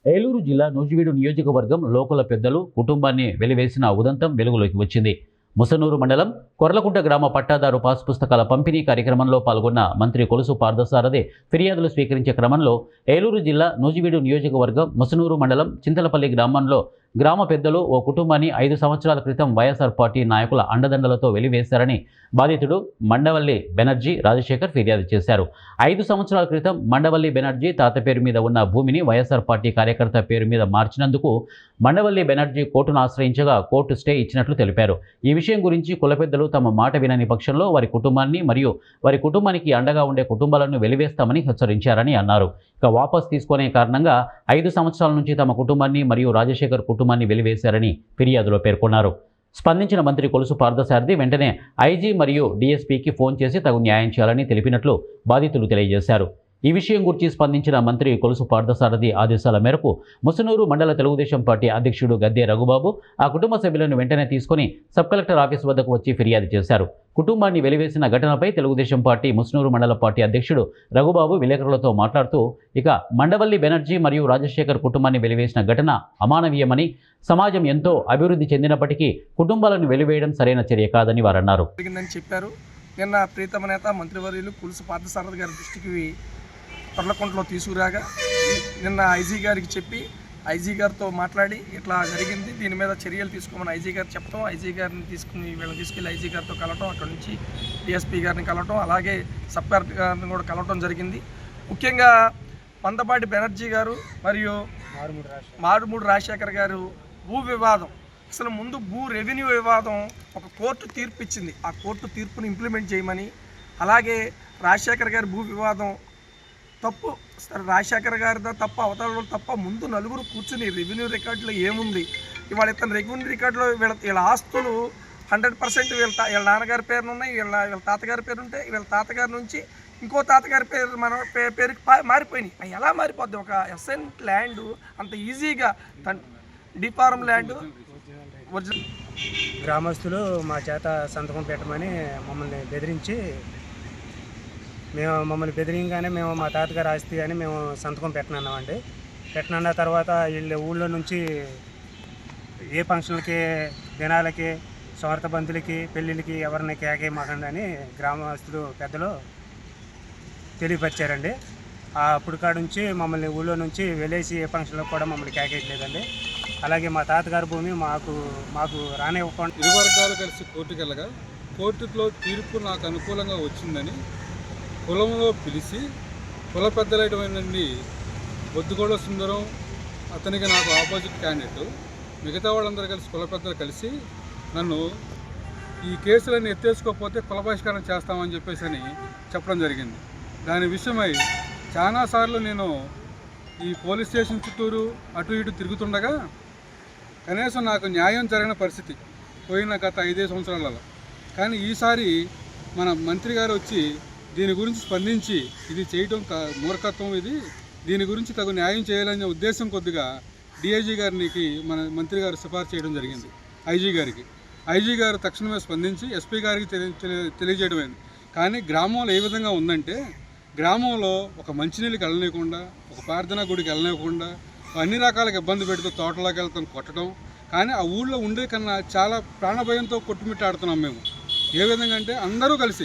ఏలూరు జిల్లా నూజివీడు నియోజకవర్గం లోకల పెద్దలు కుటుంబాన్ని వెలివేసిన ఉదంతం వెలుగులోకి వచ్చింది. ముసనూరు మండలం కొర్లకుంట గ్రామ పట్టాదారు పాస్ పుస్తకాల పంపిణీ కార్యక్రమంలో పాల్గొన్న మంత్రి కొలుసు పార్థసారథి ఫిర్యాదులు స్వీకరించే క్రమంలో ఏలూరు జిల్లా నూజివీడు నియోజకవర్గం ముసనూరు మండలం చింతలపల్లి గ్రామంలో గ్రామ పెద్దలు ఓ కుటుంబాన్ని 5 సంవత్సరాల క్రితం వైఎస్ఆర్ పార్టీ నాయకుల అండదండలతో వెలివేశారని బాధితుడు మండవల్లి బెనర్జీ రాజశేఖర్ ఫిర్యాదు చేశారు. 5 సంవత్సరాల క్రితం మండవల్లి బెనర్జీ తాత పేరు మీద ఉన్న భూమిని వైఎస్ఆర్ పార్టీ కార్యకర్త పేరు మీద మార్చినందుకు మండవల్లి బెనర్జీ కోర్టును ఆశ్రయించగా కోర్టు స్టే ఇచ్చినట్లు తెలిపారు. ఈ విషయం గురించి కుల పెద్దలు తమ మాట వినని పక్షంలో వారి కుటుంబాన్ని మరియు వారి కుటుంబానికి అండగా ఉండే కుటుంబాలను వెలివేస్తామని హెచ్చరించారని అన్నారు. ఇక వాపస్ తీసుకునే కారణంగా 5 సంవత్సరాల నుంచి తమ కుటుంబాన్ని మరియు రాజశేఖర్ కుటుంబాన్ని వెలివేశారని ఫిర్యాదులో పేర్కొన్నారు. స్పందించిన మంత్రి కొలుసు పార్థసారథి వెంటనే ఐజీ మరియు డీఎస్పీకి ఫోన్ చేసి తగు న్యాయం చేయాలని తెలిపినట్లు బాధితులు తెలియజేశారు. ఈ విషయం గురించి స్పందించిన మంత్రి కొలుసు పార్థసారథి ఆదేశాల మేరకు ముసనూరు మండల తెలుగుదేశం పార్టీ అధ్యక్షుడు గద్దె రఘుబాబు ఆ కుటుంబ సభ్యులను వెంటనే తీసుకుని సబ్ కలెక్టర్ ఆఫీస్ వద్దకు వచ్చి ఫిర్యాదు చేశారు. కుటుంబాన్ని వెలివేసిన ఘటనపై తెలుగుదేశం పార్టీ ముసనూరు మండల పార్టీ అధ్యక్షుడు రఘుబాబు విలేకరులతో మాట్లాడుతూ ఇక మండవల్లి బెనర్జీ మరియు రాజశేఖర్ కుటుంబాన్ని వెలివేసిన ఘటన అమానవీయమని, సమాజం ఎంతో అభివృద్ధి చెందినప్పటికీ కుటుంబాలను వెలివేయడం సరైన చర్య కాదని వారన్నారు. చెప్పారు. నిన్న ప్రీతమ నేత మంత్రివర్యులు కొలుసు పార్థసారథి గారి దృష్టికి కొర్లకుంటలో తీసుకురాగా నిన్న ఐజీ గారికి చెప్పి ఐజీ గారితో మాట్లాడి ఇట్లా జరిగింది, దీని మీద చర్యలు తీసుకోమని ఐజీ గారు చెప్పడం, ఐజీ గారిని వీళ్ళని తీసుకెళ్ళి ఐజీ గారితో కలవటం, అక్కడ నుంచి డిఎస్పీ గారిని కలవటం, అలాగే సబ్ కలెక్టర్ గారిని కూడా కలవటం జరిగింది. ముఖ్యంగా మందపాటి బెనర్జీ గారు మరియు మారుమూడి రాజశేఖర్ గారు భూ వివాదం, అసలు ముందు భూ రెవెన్యూ వివాదం ఒక కోర్టు తీర్పు ఇచ్చింది, ఆ కోర్టు తీర్పుని ఇంప్లిమెంట్ చేయమని, అలాగే రాజశేఖర్ గారి భూ వివాదం తప్పు, రాజశేఖర్ గారిదా తప్ప అవతల తప్ప ముందు నలుగురు కూర్చుని రెవెన్యూ రికార్డులో ఏముంది, ఇవాళ ఇతను రెవెన్యూ రికార్డులో వీళ్ళ ఆస్తులు 100% వీళ్ళ నాన్నగారి పేరున ఉన్నాయి, వీళ్ళ తాతగారి పేరు ఉంటే వీళ్ళ తాతగారి నుంచి ఇంకో తాతగారి పేరు మన పేరుకి మారిపోయినాయి. అవి ఎలా మారిపోద్ది? ఒక ఎసెంట్ ల్యాండ్ అంత ఈజీగా డిఫార్మ్ ల్యాండ్ ఒరిజినల్ గ్రామస్తులు మా చేత సంతకం పెట్టమని మమ్మల్ని బెదిరించి మమ్మల్ని బెదిరించగానే మేము మా తాతగారు ఆస్తి కానీ మేము సంతకం పెట్టనన్నామండి. పెట్టనన్న తర్వాత వీళ్ళు ఊళ్ళో నుంచి ఏ ఫంక్షన్లకి, దినాలకి, స్వార్థ బంధులకి, పెళ్ళిళ్ళకి ఎవరిని కేకేయమాకండి అని గ్రామస్తులు పెద్దలు తెలియపరిచారండి. అప్పుడు కాడ నుంచి మమ్మల్ని ఊళ్ళో నుంచి వెళ్ళేసి ఏ ఫంక్షన్లకు కూడా మమ్మల్ని కేకేయట్లేదండి. అలాగే మా తాతగారి భూమి మాకు రానివ్వకుండా ఇరు వర్గాలు కలిసి కోర్టుకు వెళ్ళగా కోర్టులో తీర్పు నాకు అనుకూలంగా వచ్చిందని కులంలో పిలిచి కుల పెద్దలైనటువంటి బొద్దుగోడ సుందరం, అతనికి నాకు ఆపోజిట్ క్యాండిడేట్, మిగతా వాళ్ళందరూ కలిసి కుల పెద్దలు కలిసి నన్ను ఈ కేసులన్నీ ఎత్తేసుకోకపోతే కుల బహిష్కరణ చేస్తామని చెప్పేసి అని చెప్పడం జరిగింది. దాని విషయమై చాలాసార్లు నేను ఈ పోలీస్ స్టేషన్ చుట్టూరు అటు ఇటు తిరుగుతుండగా కనీసం నాకు న్యాయం జరిగిన పరిస్థితి పోయిన గత 5 సంవత్సరాలలో. కానీ ఈసారి మన మంత్రి గారు వచ్చి దీని గురించి స్పందించి ఇది చేయటం మూర్ఖత్వం, దీని గురించి తగు న్యాయం చేయాలనే ఉద్దేశం కొద్దిగా డిఐజీ గారికి మన మంత్రి గారు సిఫార్సు చేయడం జరిగింది ఐజీ గారు తక్షణమే స్పందించి ఎస్పీ గారికి తెలియజేయడమైంది. కానీ గ్రామంలో ఏ విధంగా ఉందంటే, గ్రామంలో ఒక మంచినీళ్ళకి వెళ్ళలేకుండా, ఒక ప్రార్థనా గుడికి వెళ్ళలేకుండా, అన్ని రకాలకు ఇబ్బంది పెడుతూ తోటలోకి వెళ్తాం కొట్టడం. కానీ ఆ ఊళ్ళో ఉండే కన్నా చాలా ప్రాణభయంతో కొట్టుమిట్టాడుతున్నాం మేము. ఏ విధంగా అంటే అందరూ కలిసి